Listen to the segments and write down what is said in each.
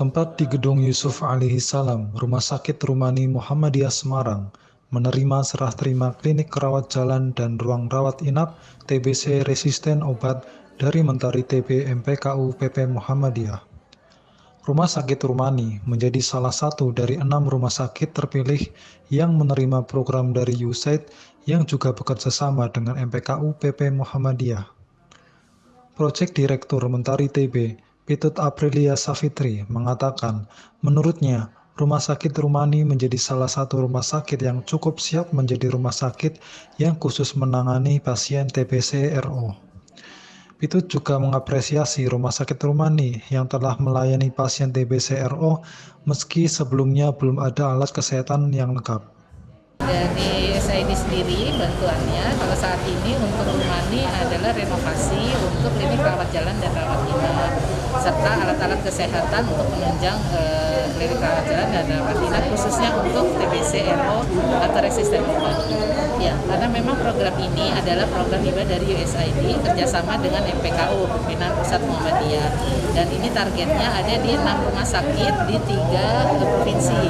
Bertempat di Gedung Yusuf alaihi salam, Rumah Sakit Rumani Muhammadiyah Semarang, menerima serah terima klinik rawat jalan dan ruang rawat inap TBC resisten obat dari Mentari TB MPKU PP Muhammadiyah. Rumah Sakit Rumani menjadi salah satu dari 6 rumah sakit terpilih yang menerima program dari USAID yang juga bekerja sama dengan MPKU PP Muhammadiyah. Project Direktur Mentari TB, Pitut Aprilia Savitri, mengatakan, menurutnya, Rumah Sakit Rumani menjadi salah satu rumah sakit yang cukup siap menjadi rumah sakit yang khusus menangani pasien TBC RO. Pitut juga mengapresiasi Rumah Sakit Rumani yang telah melayani pasien TBC RO meski sebelumnya belum ada alat kesehatan yang lengkap. Dari SID sendiri bantuannya kalau saat ini untuk Rumani adalah renovasi untuk klinik rawat jalan dan rawat inap serta alat-alat kesehatan untuk menunjang klinik rawat jalan dan rawat inap khususnya untuk TBC RO atau resisten obat. Ya, karena memang program ini adalah program hibah dari USAID kerjasama dengan MPKU Pimpinan Pusat Muhammadiyah, dan ini targetnya ada di 6 rumah sakit di 3 provinsi,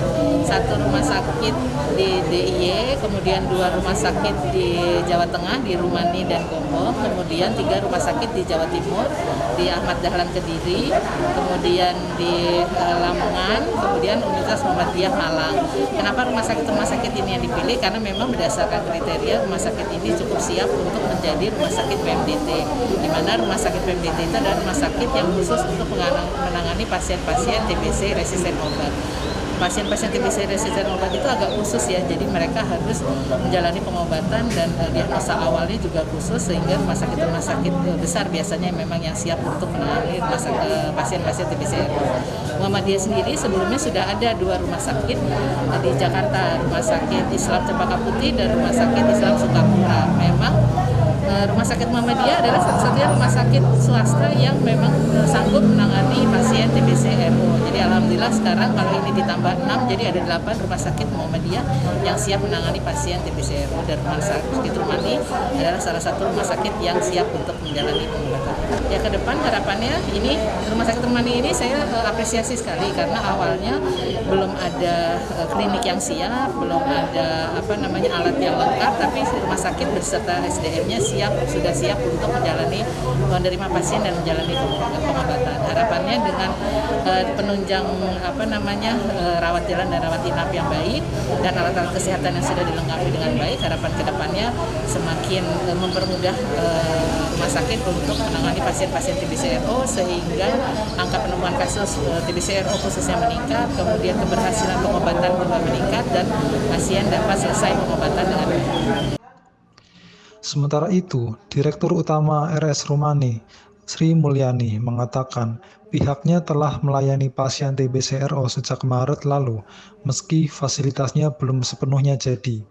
1 rumah sakit di DIY, kemudian 2 rumah sakit di Jawa Tengah di Rumani dan Gombong, kemudian 3 rumah sakit di Jawa Timur di Ahmad Dahlan Kediri, kemudian di Lamongan, kemudian Universitas Muhammadiyah Malang. Kenapa rumah sakit ini yang dipilih? Karena memang berdasarkan kriteria rumah sakit ini cukup siap untuk menjadi rumah sakit PMDT, di mana rumah sakit PMDT itu adalah rumah sakit yang khusus untuk menangani pasien-pasien TBC resisten obat. Pasien-pasien TBC resisten obat itu agak khusus ya, jadi mereka harus menjalani pengobatan dan diagnosa awalnya juga khusus, sehingga rumah sakit besar biasanya memang yang siap untuk menangani pasien-pasien TBC. Muhammadiyah sendiri sebelumnya sudah ada 2 rumah sakit di Jakarta, Rumah Sakit Islam Cempaka Putih dan Rumah Sakit Islam Sukapura. Memang Rumah Sakit Muhammadiyah adalah satu-satunya rumah sakit swasta yang memang sanggup menangani pasien TBC RO. Jadi alhamdulillah sekarang kalau ini ditambah 6, jadi ada 8 rumah sakit Muhammadiyah yang siap menangani pasien TBC RO, dan Rumah Sakit Rumani adalah salah satu rumah sakit yang siap untuk menjalani pengobatan. Ya, ke depan harapannya ini Rumah Sakit Rumani ini saya apresiasi sekali karena awalnya belum ada klinik yang siap, belum ada alat yang lengkap, tapi rumah sakit beserta SDM-nya sudah siap untuk menerima pasien dan menjalani pengobatan. Harapannya dengan penunjang rawat jalan dan rawat inap yang baik dan alat-alat kesehatan yang sudah dilengkapi dengan baik, harapan kedepannya semakin mempermudah rumah sakit untuk menangani pasien-pasien TBC RO, sehingga angka penemuan kasus TBC RO khususnya meningkat, kemudian keberhasilan pengobatan juga meningkat, dan pasien dapat selesai pengobatan dengan baik. Sementara itu, Direktur Utama RS Rumani, Sri Mulyani, mengatakan pihaknya telah melayani pasien TBC RO sejak Maret lalu, meski fasilitasnya belum sepenuhnya jadi.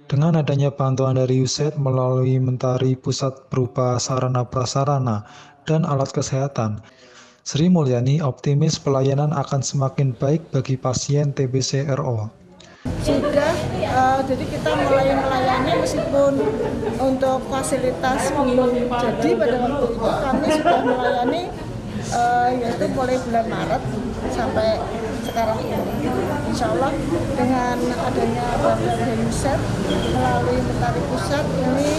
Dengan adanya bantuan dari USAID melalui Mentari Pusat berupa sarana prasarana dan alat kesehatan, Sri Mulyani optimis pelayanan akan semakin baik bagi pasien TBC RO. Sudah, jadi kita mulai melayani meskipun untuk fasilitas belum jadi pada waktu itu, kami sudah melayani yaitu mulai bulan Maret sampai sekarang ini. Insya Allah dengan adanya bantuan dari USAID melalui Mentari Pusat ini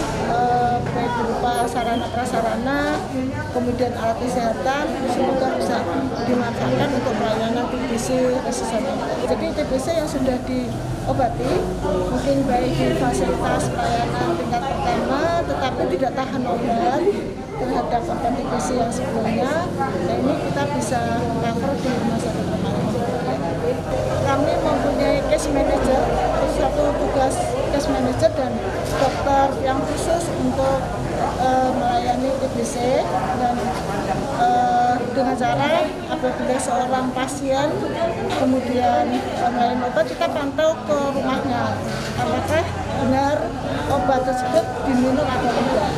baik berupa sarana prasarana, kemudian alat kesehatan, semoga bisa dimanfaatkan untuk pelayanan TBC resisten. Jadi TBC yang sudah diobati mungkin baik di fasilitas pelayanan tingkat pertama, tetapi tidak tahan obat terhadap obat TBC yang sebelumnya, dan ini kita bisa cover di rumah sakit Rumani. Kami mempunyai case manager, satu tugas case manager dan dokter yang khusus untuk melayani TBC, dan dengan cara apabila seorang pasien kemudian melayani obat, kita pantau ke rumahnya apakah benar obat tersebut diminum atau tidak.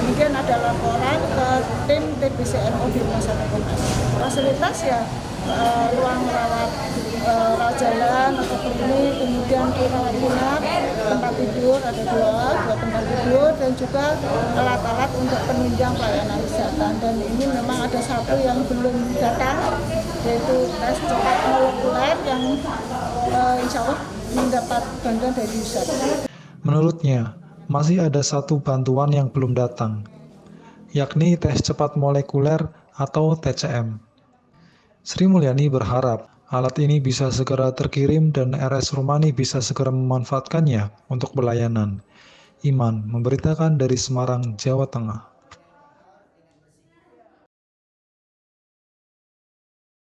Kemudian ada laporan ke tim TBC RO di rumah sakit Rumani. Fasilitas ya ruang rawat jalan atau klinik, kemudian rawat inap, tempat tempat tidur, ada dua tempat tidur, dan juga alat-alat untuk penunjang pelayanan kesehatan. Dan ini memang ada satu yang belum datang, yaitu tes cepat molekuler yang insya Allah mendapat bantuan dari USAID. Menurutnya, masih ada satu bantuan yang belum datang, yakni tes cepat molekuler atau TCM. Sri Mulyani berharap alat ini bisa segera terkirim dan RS Rumani bisa segera memanfaatkannya untuk pelayanan. Iman memberitakan dari Semarang, Jawa Tengah.